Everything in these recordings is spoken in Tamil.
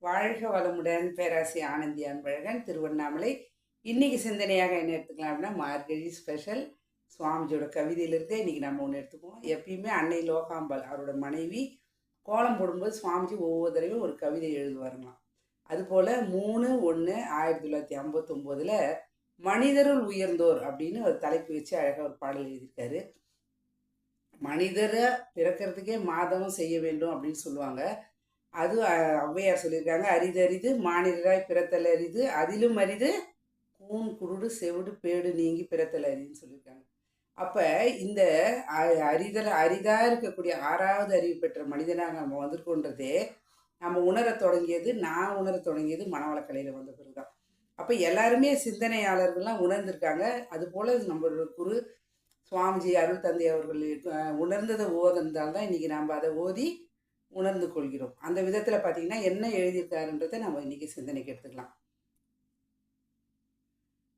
வாழ்க வளமுடன். பேராசி ஆனந்தி அன்பழகன், திருவண்ணாமலை. இன்னைக்கு சிந்தனையாக என்ன எடுத்துக்கலாம் அப்படின்னா, மார்கழி ஸ்பெஷல் சுவாமிஜியோட கவிதையிலிருந்தே இன்னைக்கு நம்ம ஒன்று எடுத்துக்குவோம். எப்பயுமே அன்னை லோகாம்பாள் அவரோட மனைவி கோலம் போடும்போது சுவாமிஜி ஒவ்வொரு தடவையும் ஒரு கவிதை எழுதுவாருங்களாம். அதுபோல் 3/1/1959 மனிதருள் உயர்ந்தோர் அப்படின்னு ஒரு தலைப்பு வச்சு அழகாக ஒரு பாடல் எழுதியிருக்காரு. மனிதரை பிறக்கிறதுக்கே மாதவம் செய்ய வேண்டும் அப்படின்னு சொல்லுவாங்க. அது ஔவையார் சொல்லியிருக்காங்க. அரிதறிது மானிடராய் பிறத்தல் அரிது, அதிலும் அரிது கூன் குருடு செவிடு பேடு நீங்கி பிறத்தல் அரிதுன்னு சொல்லியிருக்காங்க. அப்போ இந்த அரிதாக இருக்கக்கூடிய 6வது அறிவு பெற்ற மனிதனாக நம்ம வந்திருக்கோன்றதே நம்ம உணரத் தொடங்கியது, நான் உணரத் தொடங்கியது மனவளக்கலையில் வந்த பிறகு தான். அப்போ எல்லாருமே சிந்தனையாளர்கள்லாம் உணர்ந்திருக்காங்க. அதுபோல் நம்மளோட குரு சுவாமிஜி அருள் தந்தை அவர்கள் உணர்ந்ததை ஓதந்தால் தான் இன்றைக்கி நம்ம அதை ஓதி உணர்ந்து கொள்கிறோம். அந்த விதத்தில் பார்த்தீங்கன்னா என்ன எழுதியிருக்காருன்றதை நம்ம இன்னைக்கு சிந்தனைக்கு எடுத்துக்கலாம்.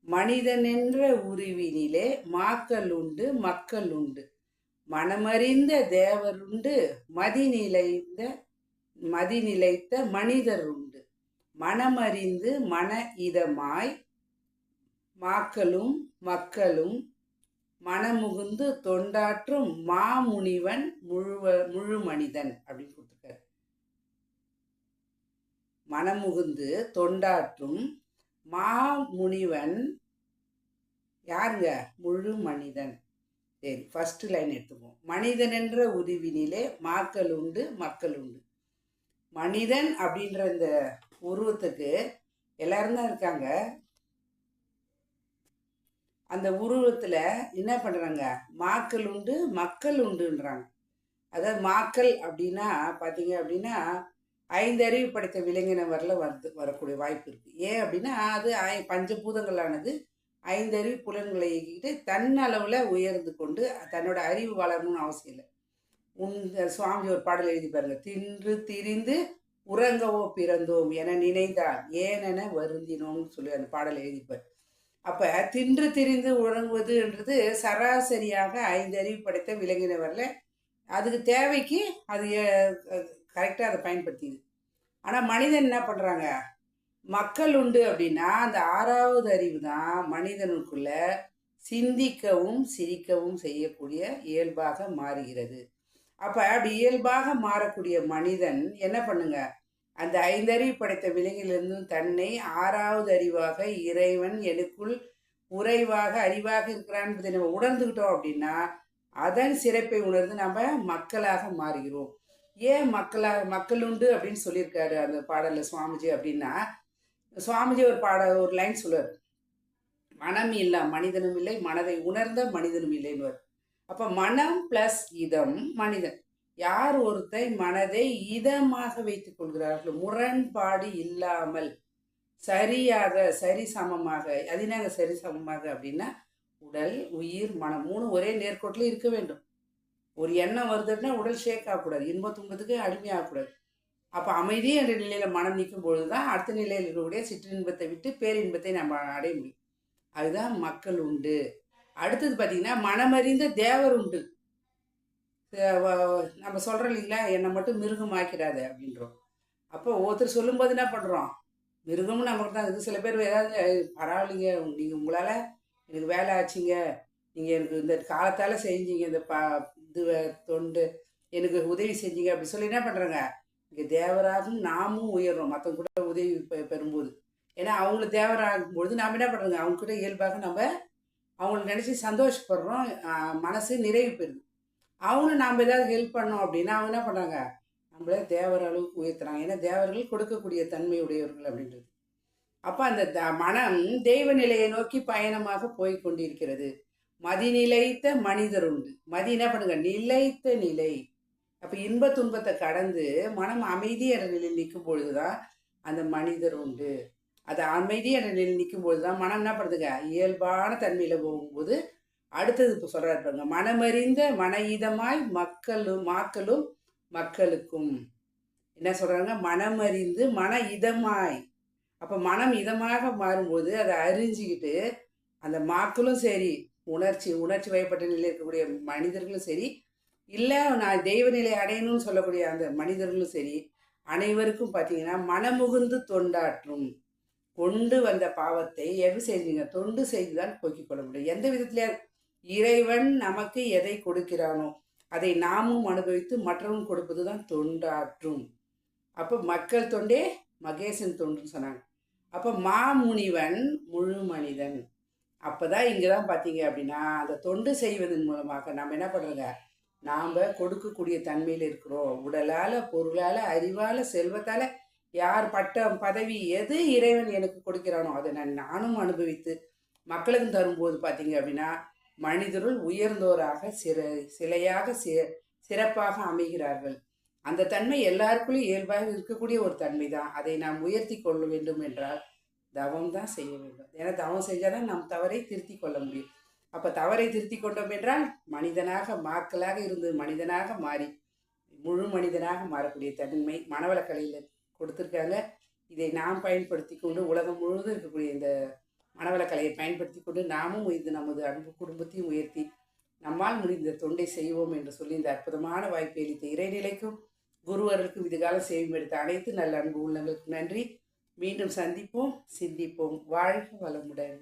மனிதன் என்ற உருவினிலே மாக்கள் உண்டு மக்கள் உண்டு, மனமறிந்த தேவர் உண்டு, மதிநிலைத்த மனிதர் உண்டு, மனமறிந்து மன இதமாய் மாக்களும் மக்களும் மனமுகுந்து தொண்டாற்றும் மாமுனிவன் முழு மனிதன் அப்படின்னு கொடுத்துருக்காரு. மனமுகுந்து தொண்டாற்றும் மாமுனிவன் யாருங்க? முழு மனிதன். சரி, ஃபர்ஸ்ட் லைன் எடுத்துப்போம். மனிதன் என்ற உருவினிலே மாக்கள் உண்டு மக்கள் உண்டு. மனிதன் அப்படின்ற இந்த உருவத்துக்கு எல்லாரும் தான் இருக்காங்க. அந்த உருவத்தில் என்ன பண்ணுறாங்க? மாக்கள் உண்டு மக்கள் உண்டுன்றாங்க. அதாவது மாக்கள் அப்படின்னா பார்த்தீங்க அப்படின்னா 5 அறிவு படைத்த விலங்கினவரில் வரக்கூடிய வாய்ப்பு இருக்குது. ஏன் அப்படின்னா அது பஞ்சபூதங்களானது 5 அறிவு புலன்களை இயக்கிட்டு தன்னளவில் உயர்ந்து கொண்டு தன்னோட அறிவு வளரணும்னு அவசியம் இல்லை. சுவாமி ஒரு பாடல் எழுதி பாருங்க. தின்று திரிந்து உறங்கவோ பிறந்தோம் என நினைந்தால் ஏனென வருந்தினோம்னு சொல்லி அந்த பாடல் எழுதிப்பார். அப்போ தின்று திரிந்து உறங்குவதுன்றது சராசரியாக 5 அறிவு படைத்த விலங்கினவரில் அதுக்கு தேவைக்கு அது கரெக்டாக அதை பயன்படுத்திது. ஆனால் மனிதன் என்ன பண்ணுறாங்க? மக்கள் உண்டு அப்படின்னா அந்த 6வது அறிவு தான் மனிதனுக்குள்ள சிந்திக்கவும் சிரிக்கவும் செய்யக்கூடிய இயல்பாக மாறுகிறது. அப்போ அப்படி இயல்பாக மாறக்கூடிய மனிதன் என்ன பண்ணுங்க? அந்த 5 அறிவு படைத்த விலங்கிலிருந்தும் தன்னை 6வது அறிவாக இறைவன் எனக்குள் உறைவாக அறிவாக இருக்கிறான் என்பதை நம்ம உணர்ந்துக்கிட்டோம் அப்படின்னா அதன் சிறப்பை உணர்ந்து நம்ம மக்களாக மாறுகிறோம். ஏன் மக்கள் உண்டு அப்படின்னு சொல்லியிருக்காரு அந்த பாடலில் சுவாமிஜி அப்படின்னா, சுவாமிஜி ஒரு லைன் சொல்லுவார். மனம் இல்லா மனிதனும் இல்லை, மனதை உணர்ந்த மனிதனும் இல்லைன்னு. அப்போ மனம் ப்ளஸ் இதம் மனிதன். யார் ஒருத்தர் மனதை இதமாக வைத்துக் கொள்கிறார்கள், முரண்பாடு இல்லாமல் சரியாக சரிசமமாக. அது என்னங்க சரிசமமாக அப்படின்னா, உடல் உயிர் மனம் 3 ஒரே நேர்கோட்டில் இருக்க வேண்டும். ஒரு எண்ணம் வருதுன்னா உடல் ஷேக் ஆகக்கூடாது, இன்ப துன்பத்துக்கு அடிமையாகக்கூடாது. அப்போ அமைதி என்ற நிலையில் மனம் நிற்கும் பொழுது தான் அடுத்த நிலையில் இருக்கக்கூடிய சிற்றின்பத்தை விட்டு பேரின்பத்தை நம்ம அடைய முடியும். அதுதான் மக்கள் உண்டு. அடுத்தது பார்த்தீங்கன்னா மனமறிந்த தேவர் உண்டு. நம்ம சொல்கிறோம் இல்லைங்களா, என்னை மட்டும் மிருகம் ஆக்கிறாது அப்படின்றோம். அப்போ ஒருத்தர் சொல்லும்போது என்ன பண்ணுறோம்? மிருகமும் நமக்கு தான் இருக்குது. சில பேர் ஏதாவது பரவாயில்லைங்க, நீங்கள் உங்களால் எனக்கு வேலை ஆச்சுங்க, நீங்கள் எனக்கு இந்த காலத்தால் செஞ்சீங்க, இந்த இது தொண்டு எனக்கு உதவி செஞ்சீங்க அப்படி சொல்லி என்ன பண்ணுறாங்க? இங்கே தேவராகவும் நாமும் உயர்றோம் மற்றவங்க கூட உதவி பெறும்போது. ஏன்னா அவங்கள தேவராகும்பொழுது நாம் என்ன பண்ணுறோங்க? அவங்கக்கிட்ட இயல்பாக நம்ம அவங்கள நினச்சி சந்தோஷப்படுறோம், மனசு நிறைவு பெறுது. அவங்களும் நாம் ஏதாவது ஹெல்ப் பண்ணோம் அப்படின்னா அவங்க என்ன பண்ணுறாங்க? நம்மளே தேவர் அளவுக்கு உயர்த்துறாங்க. ஏன்னா தேவர்கள் கொடுக்கக்கூடிய தன்மை உடையவர்கள் அப்படின்றது. அப்போ அந்த மனம் தெய்வ நிலையை நோக்கி பயணமாக போய் கொண்டிருக்கிறது. மதிநிலைத்த மனிதர் உண்டு. மதி என்ன பண்ணுங்க? நிலைத்த நிலை. அப்போ இன்ப துன்பத்தை கடந்து மனம் அமைதி என்ற நிலையில் நிற்கும் பொழுது தான் அந்த மனிதர் உண்டு. அது அமைதி என்ற நிலையில் நிற்கும் பொழுது தான் மனம் என்ன பண்ணுதுங்க? இயல்பான தன்மையில் போகும்போது அடுத்தது இப்போ சொல்கிறாரு பாருங்க. மனமறிந்த மன இதமாய் மாக்களும் மக்களுக்கும் என்ன சொல்கிறாங்க? மனமறிந்து மன இதமாய். அப்போ மனம் இதமாக மாறும்போது அதை அறிஞ்சிக்கிட்டு அந்த மாக்களும் சரி, உணர்ச்சி வயப்பட்ட நிலையில் இருக்கக்கூடிய மனிதர்களும் சரி, இல்லை நான் தெய்வ நிலை அடையணும்னு சொல்லக்கூடிய அந்த மனிதர்களும் சரி, அனைவருக்கும் பார்த்தீங்கன்னா மனமுகுந்து தொண்டாற்றும். கொண்டு வந்த பாவத்தை எது செஞ்சீங்க? தொண்டு செய்துதான் போக்கிக் கொள்ள முடியும். எந்த விதத்திலே இறைவன் நமக்கு எதை கொடுக்கிறானோ அதை நாமும் அனுபவித்து மற்றவங்க கொடுப்பது தான் தொண்டாற்றும். அப்போ மக்கள் தொண்டே மகேசன் தொண்டுன்னு சொன்னாங்க. அப்போ மாமுனிவன் முழு மனிதன். அப்போதான் இங்கே தான் பார்த்தீங்க அப்படின்னா அந்த தொண்டு செய்வதன் மூலமாக நம்ம என்ன பண்ணுறோங்க, நாம் கொடுக்கக்கூடிய தன்மையில் இருக்கிறோம். உடலால், பொருளால், அறிவால், செல்வத்தால், யார் பட்டம் பதவி எது இறைவன் எனக்கு கொடுக்கிறானோ அதை நானும் அனுபவித்து மக்களுக்கும் தரும்போது பார்த்தீங்க அப்படின்னா மனிதருள் உயர்ந்தோராக சிலையாக சிறப்பாக அமைகிறார்கள். அந்த தன்மை எல்லாருக்குள்ளும் இயல்பாக இருக்கக்கூடிய ஒரு தன்மை தான். அதை நாம் உயர்த்தி கொள்ள வேண்டும் என்றால் தவம் தான் செய்ய வேண்டும். ஏன்னா தவம் செஞ்சால் தான் நம் தவறை திருத்தி கொள்ள முடியும். அப்போ தவறை திருத்தி கொண்டோம் என்றால் மனிதனாக மாக்களாக இருந்து மனிதனாக மாறி முழு மனிதனாக மாறக்கூடிய தன்மை மனவளக்கலையில் கொடுத்துருக்காங்க. இதை நாம் பயன்படுத்தி கொண்டு உலகம் முழுவதும் இருக்கக்கூடிய இந்த மனவளக்கலையை பயன்படுத்தி கொண்டு நாமும் இது நமது அன்பு குடும்பத்தையும் உயர்த்தி நம்மால் முடிந்த தொண்டை செய்வோம் என்று சொல்லி இந்த அற்புதமான வாய்ப்பை அளித்த இறைநிலைக்கும் குருவர்களுக்கும் இதுகாலம் சேவை எடுத்த அனைத்து நல்ல அன்பு உள்ளங்களுக்கு நன்றி. மீண்டும் சந்திப்போம், சிந்திப்போம். வாழ்க வளமுடன்.